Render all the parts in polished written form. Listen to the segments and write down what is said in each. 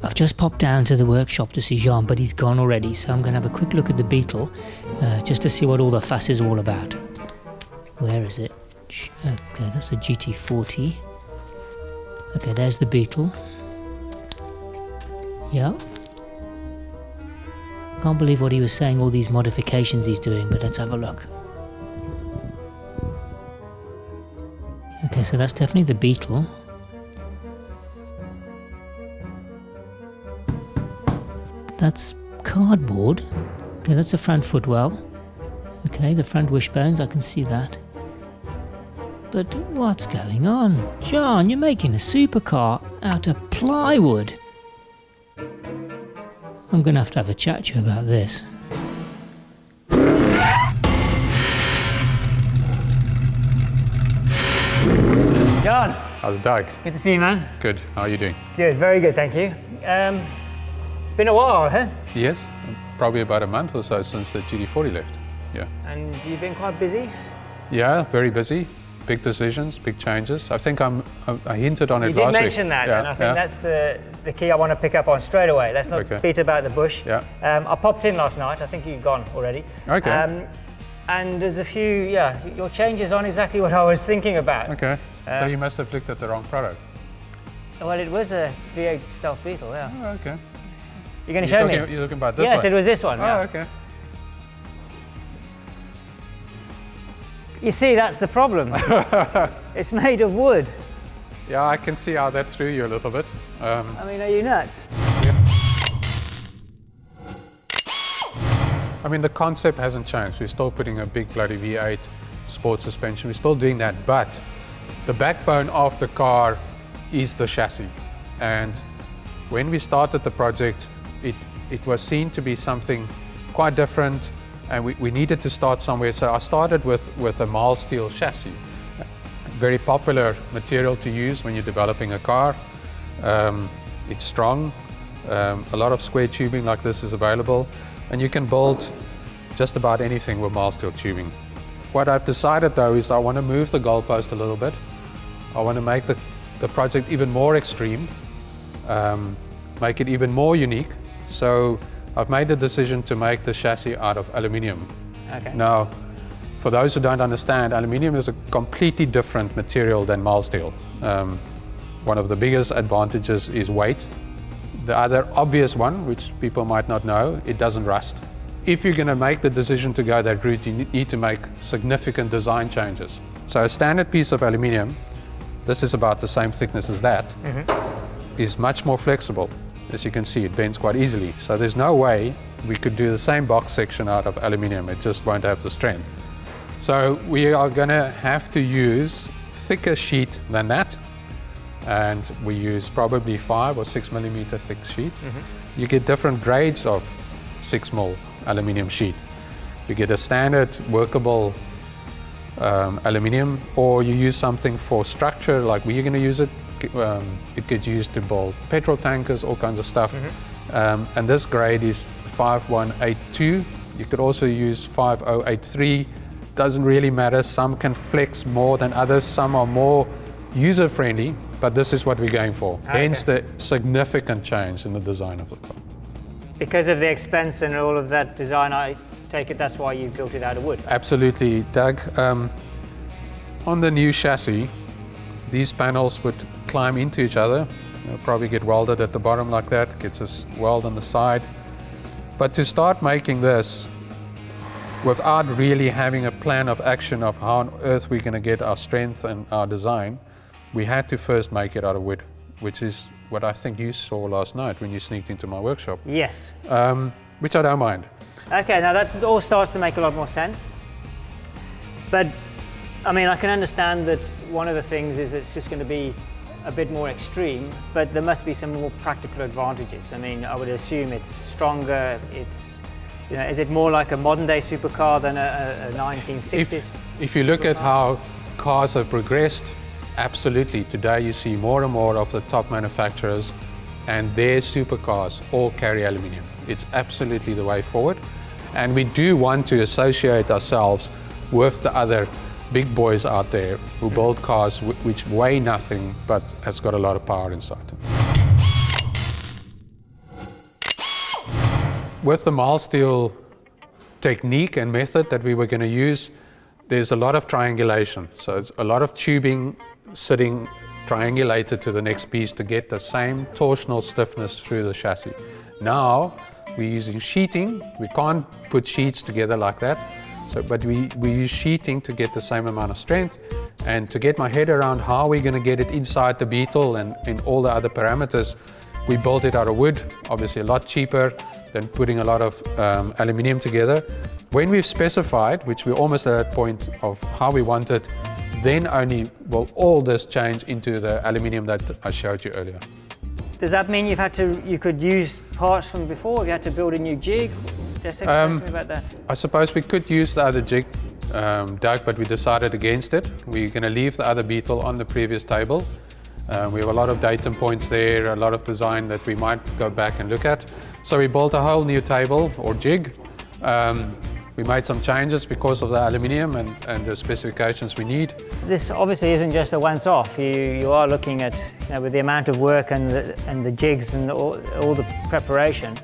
I've just popped down to the workshop to see Jean, but he's gone already, so I'm going to have a quick look at the Beetle just to see what all the fuss is all about. Where is it? Okay, that's a GT40. Okay, there's the Beetle. Yeah. Can't believe what he was saying, all these modifications he's doing, but let's have a look. Okay, so that's definitely the Beetle. That's cardboard. Okay, that's the front footwell. Okay, the front wishbones, I can see that. But what's going on? John, you're making a supercar out of plywood. I'm going to have a chat to you about this. John! How's it, Doug? Good to see you, man. Good. How are you doing? Good, very good, thank you. It's been a while, huh? Yes, probably about a month or so since the GT40 left. Yeah. And you've been quite busy? Yeah, very busy. Big decisions, big changes. I think I hinted on it last week. You did mention that, yeah, and I think that's the key I want to pick up on straight away. Let's not beat about the bush. Yeah. I popped in last night. I think you've gone already. Okay. And there's a few, your changes aren't exactly what I was thinking about. Okay. So you must have looked at the wrong product. Well, it was a V8 Stealth Beetle, yeah. Oh, okay. You're going to show me? You're talking about this one? Yes, it was this one. Oh, yeah. okay. You see, that's the problem. It's made of wood. Yeah, I can see how that threw you a little bit. I mean, are you nuts? I mean, the concept hasn't changed. We're still putting a big bloody V8 sport suspension. We're still doing that, but the backbone of the car is the chassis. And when we started the project, it was seen to be something quite different, and we needed to start somewhere. So I started with a mild steel chassis. Very popular material to use when you're developing a car. It's strong. A lot of square tubing like this is available, and you can build just about anything with mild steel tubing. What I've decided though is I want to move the goalpost a little bit. I want to make the project even more extreme, make it even more unique. So I've made the decision to make the chassis out of aluminium. Okay. Now, for those who don't understand, aluminium is a completely different material than mild steel. One of the biggest advantages is weight. The other obvious one, which people might not know, it doesn't rust. If you're going to make the decision to go that route, you need to make significant design changes. So a standard piece of aluminium, this is about the same thickness as that, is much more flexible. As you can see, it bends quite easily. So there's no way we could do the same box section out of aluminium. It just won't have the strength. So we are going to have to use thicker sheet than that. And we use probably 5 or 6 millimeter thick sheet. You get different grades of 6 mil aluminium sheet. You get a standard workable aluminium, or you use something for structure like we're going to use it. It gets used to build petrol tankers, all kinds of stuff. And this grade is 5182. You could also use 5083. Doesn't really matter. Some can flex more than others. Some are more user-friendly, but this is what we're going for. Okay. Hence the significant change in the design of the car. Because of the expense and all of that design, I take it that's why you built it out of wood. Absolutely, Doug. On the new chassis, these panels would climb into each other. They'll probably get welded at the bottom like that, gets a weld on the side. But to start making this without really having a plan of action of how on earth we're going to get our strength and our design, we had to first make it out of wood, which is what I think you saw last night when you sneaked into my workshop. Yes. Which I don't mind. Okay, now that all starts to make a lot more sense. But, I mean, I can understand that one of the things is it's just going to be a bit more extreme, but there must be some more practical advantages. I mean, I would assume it's stronger, it's, you know, is it more like a modern day supercar than a 1960s? If you look at how cars have progressed, absolutely. Today you see more and more of the top manufacturers and their supercars all carry aluminium. It's absolutely the way forward. And we do want to associate ourselves with the other big boys out there who build cars which weigh nothing but has got a lot of power inside them. with the mild steel technique and method that we were going to use, there's a lot of triangulation. So it's a lot of tubing sitting triangulated to the next piece to get the same torsional stiffness through the chassis. Now we're using sheeting. We can't put sheets together like that. But we use sheeting to get the same amount of strength, and to get my head around how we're going to get it inside the Beetle and in all the other parameters, we built it out of wood, obviously a lot cheaper than putting a lot of aluminium together. When we've specified, which we're almost at that point of how we want it, then only will all this change into the aluminium that I showed you earlier. Does that mean you could use parts from before? Have you had to build a new jig? Just explain to me about that. I suppose we could use the other jig, Doug, but we decided against it. We're going to leave the other Beetle on the previous table. We have a lot of datum points there, a lot of design that we might go back and look at. So we built a whole new table or jig. We made some changes because of the aluminium and the specifications we need. This obviously isn't just a once-off. You are looking at, with the amount of work and the jigs and all the preparation.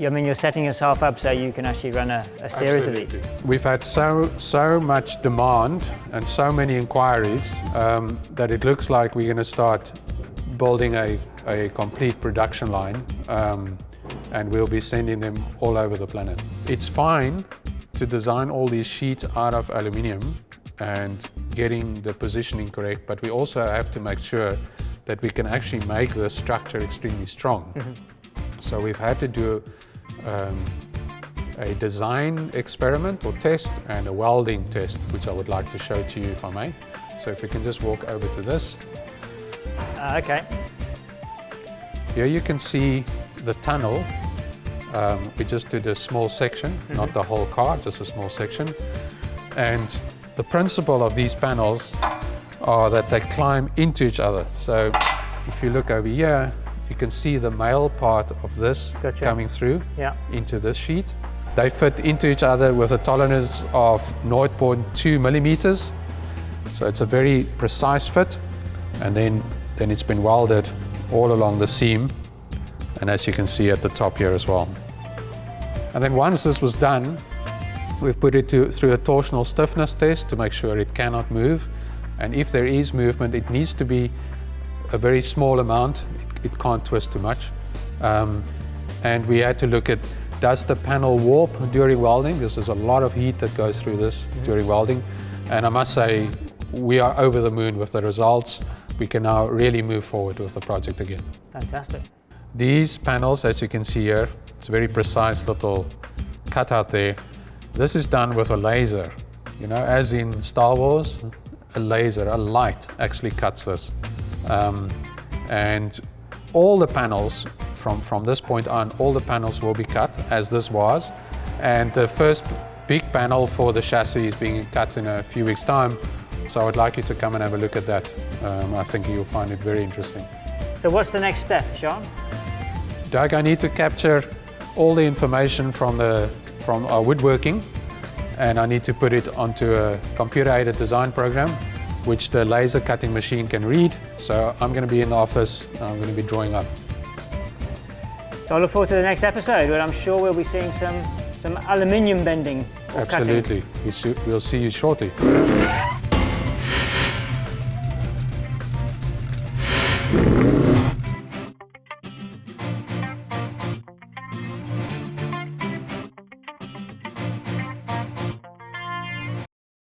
I mean, you're setting yourself up so you can actually run a series Absolutely. of these. We've had so much demand and so many inquiries that it looks like we're going to start building a complete production line, and we'll be sending them all over the planet. It's fine to design all these sheets out of aluminium and getting the positioning correct, but we also have to make sure that we can actually make the structure extremely strong. Mm-hmm. So we've had to do a design experiment or test and a welding test, which I would like to show to you if I may. So if we can just walk over to this. Okay. Here you can see the tunnel. We just did a small section, mm-hmm. not the whole car, just a small section. And the principle of these panels are that they climb into each other. So if you look over here, you can see the male part of this Gotcha. Coming through into this sheet. They fit into each other with a tolerance of 0.2 millimeters. So it's a very precise fit. And then it's been welded all along the seam. And as you can see at the top here as well. And then once this was done, we've put it through a torsional stiffness test to make sure it cannot move. And if there is movement, it needs to be a very small amount. It can't twist too much. And we had to look at, does the panel warp during welding? Because there's a lot of heat that goes through this mm-hmm. during welding. And I must say, we are over the moon with the results. We can now really move forward with the project again. Fantastic. These panels, as you can see here, it's a very precise little cutout there. This is done with a laser. As in Star Wars, a laser, a light actually cuts this. And all the panels, from this point on, all the panels will be cut, as this was. And the first big panel for the chassis is being cut in a few weeks' time. So I would like you to come and have a look at that. I think you'll find it very interesting. So what's the next step, Sean? Doug, I need to capture all the information from our woodworking, and I need to put it onto a computer-aided design program, which the laser cutting machine can read. So I'm going to be in the office, I'm going to be drawing up. So I look forward to the next episode, where I'm sure we'll be seeing some aluminium bending or Absolutely. Cutting. We'll see you shortly.